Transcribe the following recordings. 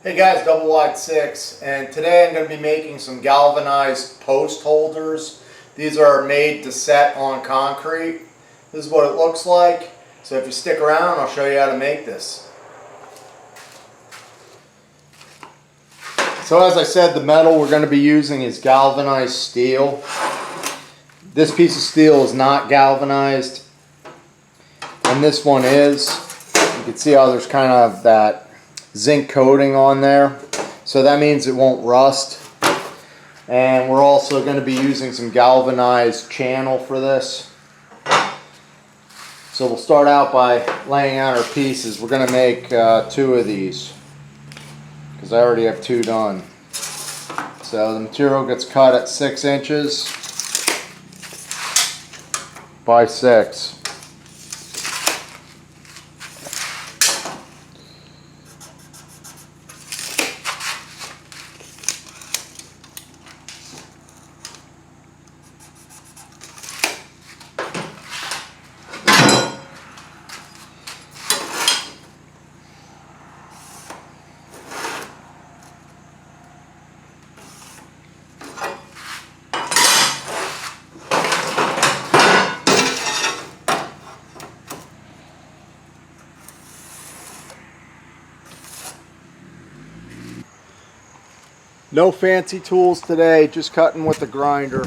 Hey guys, Double Wide 6, and today I'm going to be making some galvanized post holders. These are made to set on concrete. This is what it looks like. So if you stick around, I'll show you how to make this. So as I said, the metal we're going to be using is galvanized steel. This piece of steel is not galvanized, and this one is. You can see how there's kind of that zinc coating on there, so that means it won't rust. And we're also going to be using some galvanized channel for this. So we'll start out by laying out our pieces. We're going to make 2 of these because I already have 2 done. So the material gets cut at 6 inches by 6. No fancy tools today, just cutting with the grinder.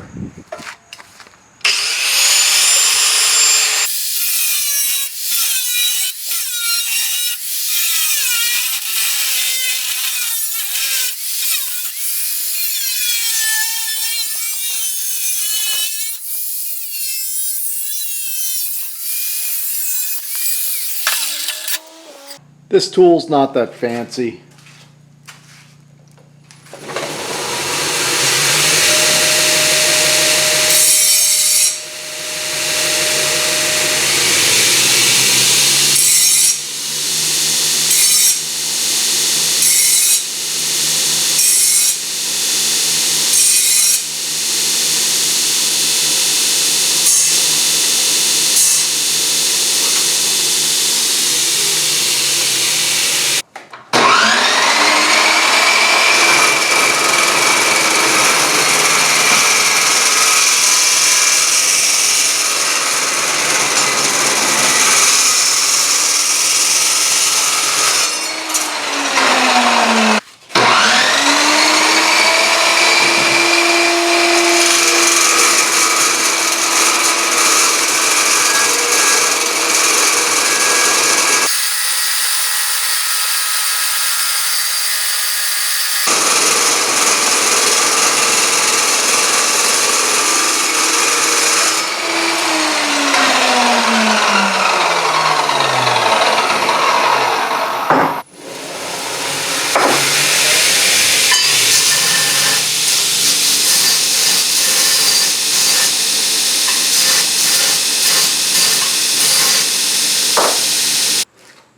This tool's not that fancy.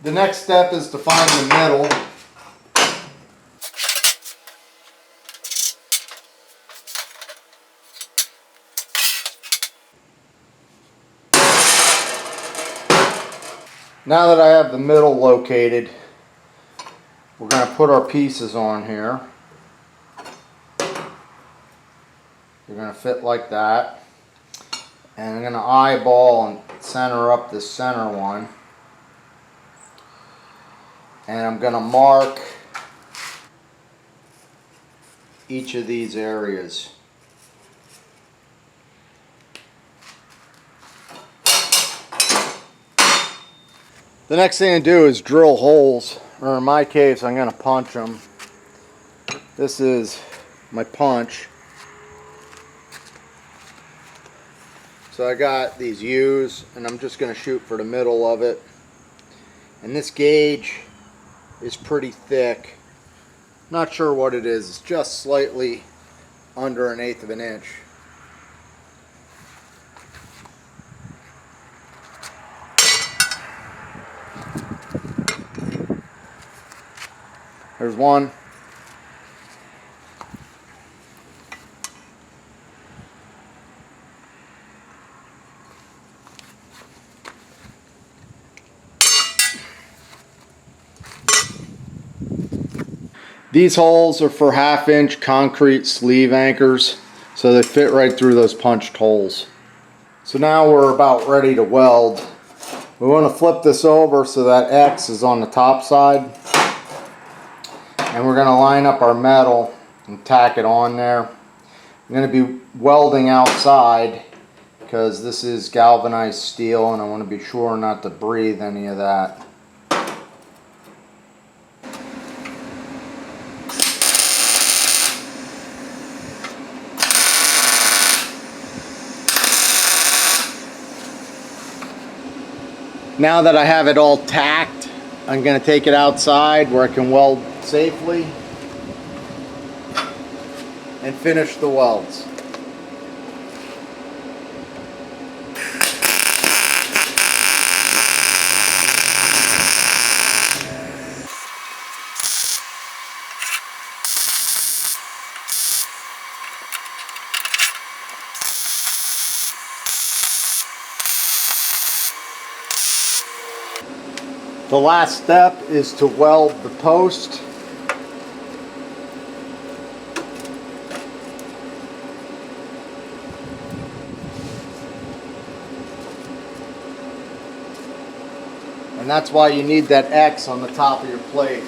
The next step is to find the middle. Now that I have the middle located, we're going to put our pieces on here. They're going to fit like that. And I'm going to eyeball and center up this center one. And I'm going to mark each of these areas. The next thing to do is drill holes, or in my case I'm going to punch them. This is my punch. So I got these U's and I'm just going to shoot for the middle of it. And this gauge is pretty thick. Not sure what it is. It's just slightly under 1/8 of an inch. There's one. These holes are for 1/2-inch concrete sleeve anchors, so they fit right through those punched holes. So now we're about ready to weld. We want to flip this over so that X is on the top side, and we're going to line up our metal and tack it on there. I'm going to be welding outside because this is galvanized steel and I want to be sure not to breathe any of that. Now that I have it all tacked, I'm going to take it outside where I can weld safely and finish the welds. The last step is to weld the post. And that's why you need that X on the top of your plate.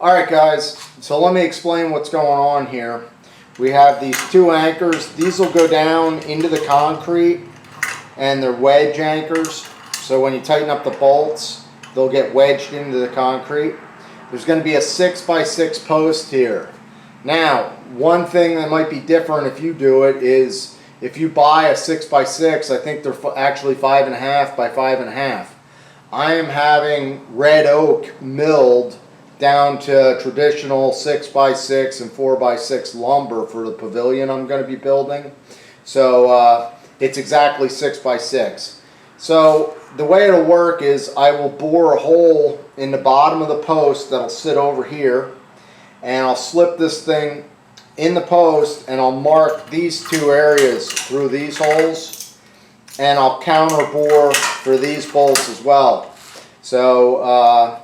Alright guys, so let me explain what's going on here. We have these two anchors. These will go down into the concrete and they're wedge anchors. So when you tighten up the bolts, they'll get wedged into the concrete. There's going to be a 6x6 post here. Now, one thing that might be different if you do it is if you buy a 6x6, I think they're actually 5.5 by 5.5. I am having red oak milled down to traditional 6x6 and 4x6 lumber for the pavilion I'm going to be building. So it's exactly 6x6. So the way it'll work is I will bore a hole in the bottom of the post that'll sit over here, and I'll slip this thing in the post and I'll mark these two areas through these holes, and I'll counter bore for these bolts as well. So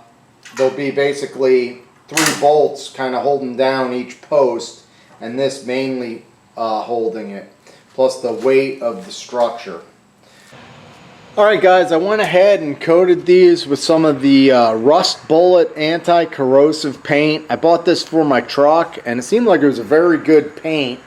there'll be basically 3 bolts kind of holding down each post, and this mainly holding it, plus the weight of the structure. Alright guys, I went ahead and coated these with some of the Rust Bullet anti-corrosive paint. I bought this for my truck and it seemed like it was a very good paint,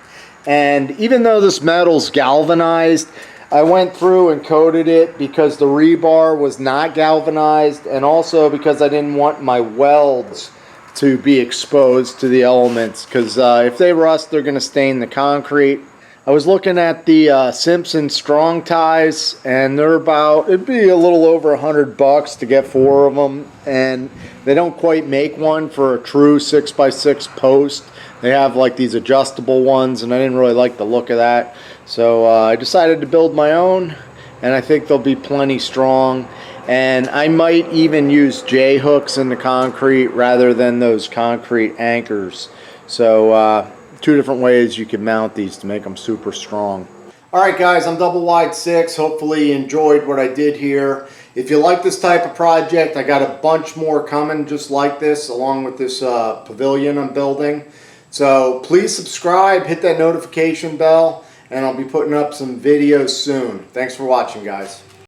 and even though this metal's galvanized, I went through and coated it because the rebar was not galvanized, and also because I didn't want my welds to be exposed to the elements, because if they rust, they're going to stain the concrete. I was looking at the Simpson Strong Ties, and they're about, it'd be a little over $100 to get 4 of them, and they don't quite make one for a true 6x6 post. They have like these adjustable ones, and I didn't really like the look of that. So I decided to build my own, and I think they'll be plenty strong. And I might even use J-hooks in the concrete rather than those concrete anchors. So 2 different ways you can mount these to make them super strong. Alright guys, I'm Double Wide 6. Hopefully you enjoyed what I did here. If you like this type of project, I got a bunch more coming just like this, along with this pavilion I'm building. So please subscribe, hit that notification bell, and I'll be putting up some videos soon. Thanks for watching, guys.